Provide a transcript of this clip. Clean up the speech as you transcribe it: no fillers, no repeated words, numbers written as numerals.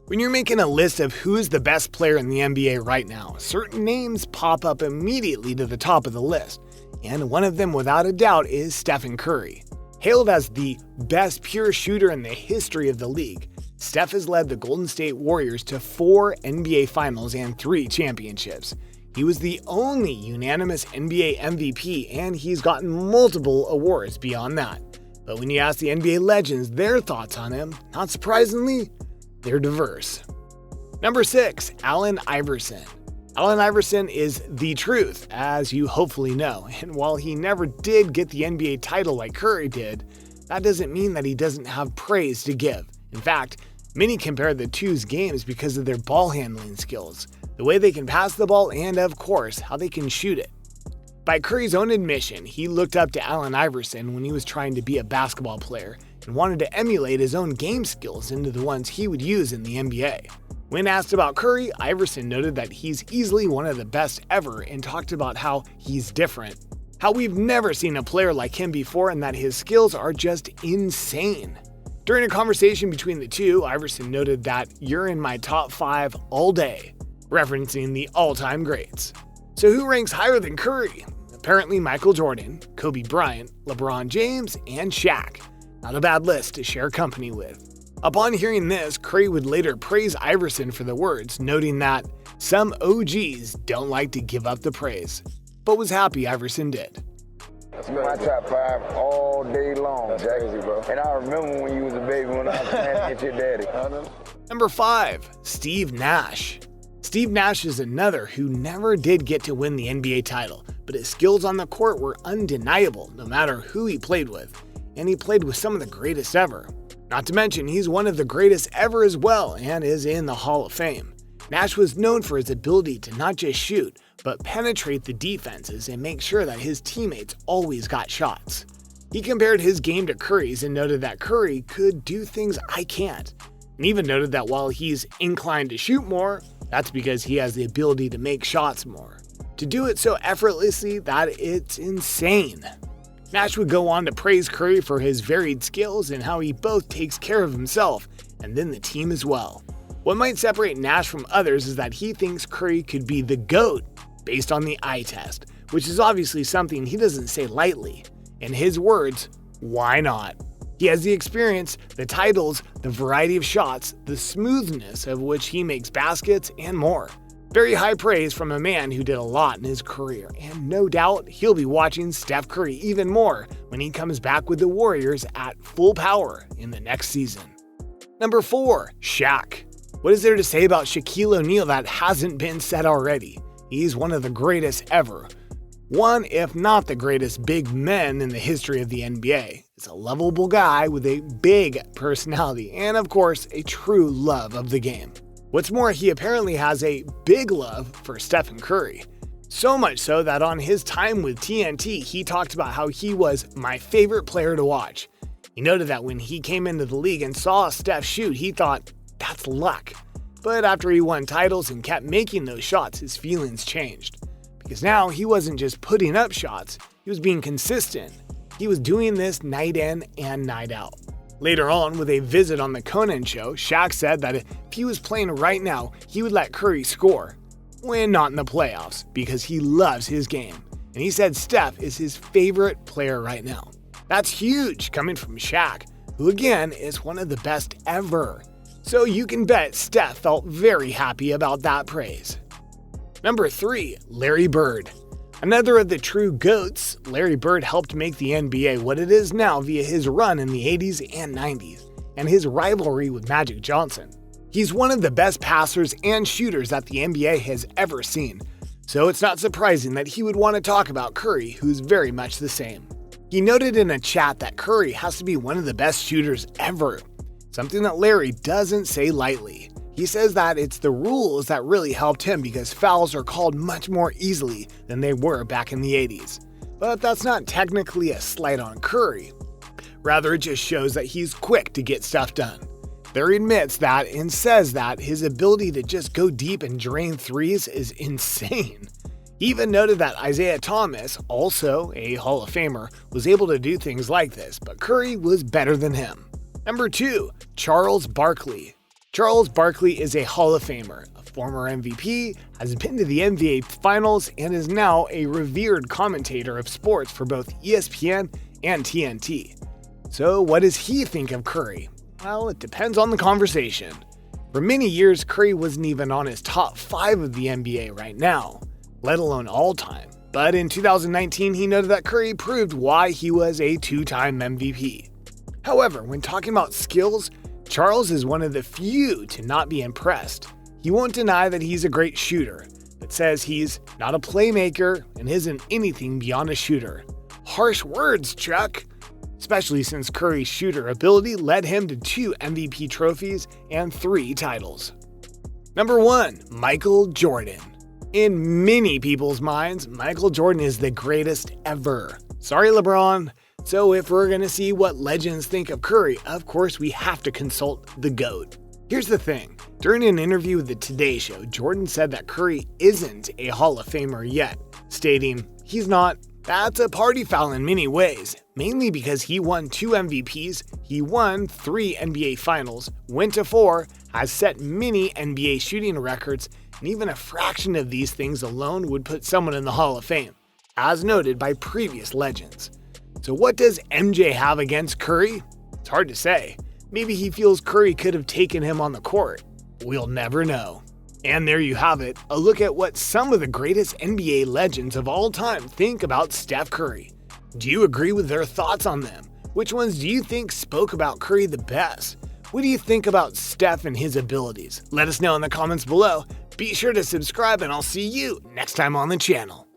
When you're making a list of who's the best player in the NBA right now, certain names pop up immediately to the top of the list, and one of them without a doubt is Stephen Curry. Hailed as the best pure shooter in the history of the league, Steph has led the Golden State Warriors to 4 NBA Finals and 3 championships. He was the only unanimous NBA MVP, and he's gotten multiple awards beyond that. But when you ask the NBA legends their thoughts on him, not surprisingly, they're diverse. Number 6, Allen Iverson. Allen Iverson is the truth, as you hopefully know, and while he never did get the NBA title like Curry did, that doesn't mean that he doesn't have praise to give. In fact, many compare the two's games because of their ball handling skills, the way they can pass the ball, and of course, how they can shoot it. By Curry's own admission, he looked up to Allen Iverson when he was trying to be a basketball player and wanted to emulate his own game skills into the ones he would use in the NBA. When asked about Curry, Iverson noted that he's easily one of the best ever and talked about how he's different, how we've never seen a player like him before, and that his skills are just insane. During a conversation between the two, Iverson noted that "you're in my top 5 all day," referencing the all-time greats. So who ranks higher than Curry? Apparently Michael Jordan, Kobe Bryant, LeBron James, and Shaq. Not a bad list to share company with. Upon hearing this, Curry would later praise Iverson for the words, noting that some OGs don't like to give up the praise, but was happy Iverson did. That's my top 5 all day long, Jack. Crazy, bro. And I remember when you was a baby when I was trying to get your daddy. Number 5, Steve Nash. Steve Nash is another who never did get to win the NBA title, but his skills on the court were undeniable no matter who he played with, and he played with some of the greatest ever. Not to mention, he's one of the greatest ever as well and is in the Hall of Fame. Nash was known for his ability to not just shoot, but penetrate the defenses and make sure that his teammates always got shots. He compared his game to Curry's and noted that Curry could do things I can't, and even noted that while he's inclined to shoot more, that's because he has the ability to make shots more. To do it so effortlessly that it's insane. Nash would go on to praise Curry for his varied skills and how he both takes care of himself and then the team as well. What might separate Nash from others is that he thinks Curry could be the GOAT based on the eye test, which is obviously something he doesn't say lightly. In his words, why not? He has the experience, the titles, the variety of shots, the smoothness of which he makes baskets, and more. Very high praise from a man who did a lot in his career, and no doubt he'll be watching Steph Curry even more when he comes back with the Warriors at full power in the next season. Number 4, Shaq. What is there to say about Shaquille O'Neal that hasn't been said already? He's one of the greatest ever. One, if not the greatest big men in the history of the NBA. He's a lovable guy with a big personality and, of course, a true love of the game. What's more, he apparently has a big love for Stephen Curry. So much so that on his time with TNT, he talked about how he was my favorite player to watch. He noted that when he came into the league and saw Steph shoot, he thought, that's luck. But after he won titles and kept making those shots, his feelings changed. Because now he wasn't just putting up shots, he was being consistent. He was doing this night in and night out. Later on, with a visit on the Conan show, Shaq said that if he was playing right now, he would let Curry score, when not in the playoffs, because he loves his game. And he said Steph is his favorite player right now. That's huge coming from Shaq, who again is one of the best ever. So you can bet Steph felt very happy about that praise. Number 3, Larry Bird. Another of the true GOATs, Larry Bird helped make the NBA what it is now via his run in the 80s and 90s, and his rivalry with Magic Johnson. He's one of the best passers and shooters that the NBA has ever seen, so it's not surprising that he would want to talk about Curry, who's very much the same. He noted in a chat that Curry has to be one of the best shooters ever, something that Larry doesn't say lightly. He says that it's the rules that really helped him because fouls are called much more easily than they were back in the 80s. But that's not technically a slight on Curry. Rather, it just shows that he's quick to get stuff done. Larry admits that and says that his ability to just go deep and drain threes is insane. He even noted that Isaiah Thomas, also a Hall of Famer, was able to do things like this, but Curry was better than him. Number 2, Charles Barkley. Charles Barkley is a Hall of Famer, a former MVP, has been to the NBA Finals, and is now a revered commentator of sports for both ESPN and TNT. So what does he think of Curry? Well, it depends on the conversation. For many years, Curry wasn't even on his top 5 of the NBA right now, let alone all time. But in 2019, he noted that Curry proved why he was a 2-time MVP. However, when talking about skills, Charles is one of the few to not be impressed. He won't deny that he's a great shooter, but says he's not a playmaker and isn't anything beyond a shooter. Harsh words, Chuck! Especially since Curry's shooter ability led him to 2 MVP trophies and 3 titles. Number 1. Michael Jordan. In many people's minds, Michael Jordan is the greatest ever. Sorry, LeBron. So if we're going to see what legends think of Curry, of course we have to consult the GOAT. Here's the thing. During an interview with the Today Show, Jordan said that Curry isn't a Hall of Famer yet, stating, "He's not. That's a party foul in many ways, mainly because he won 2 MVPs, he won 3 NBA Finals, went to 4, has set many NBA shooting records, and even a fraction of these things alone would put someone in the Hall of Fame, as noted by previous legends." So what does MJ have against Curry? It's hard to say. Maybe he feels Curry could have taken him on the court. We'll never know. And there you have it, a look at what some of the greatest NBA legends of all time think about Steph Curry. Do you agree with their thoughts on them? Which ones do you think spoke about Curry the best? What do you think about Steph and his abilities? Let us know in the comments below. Be sure to subscribe and I'll see you next time on the channel.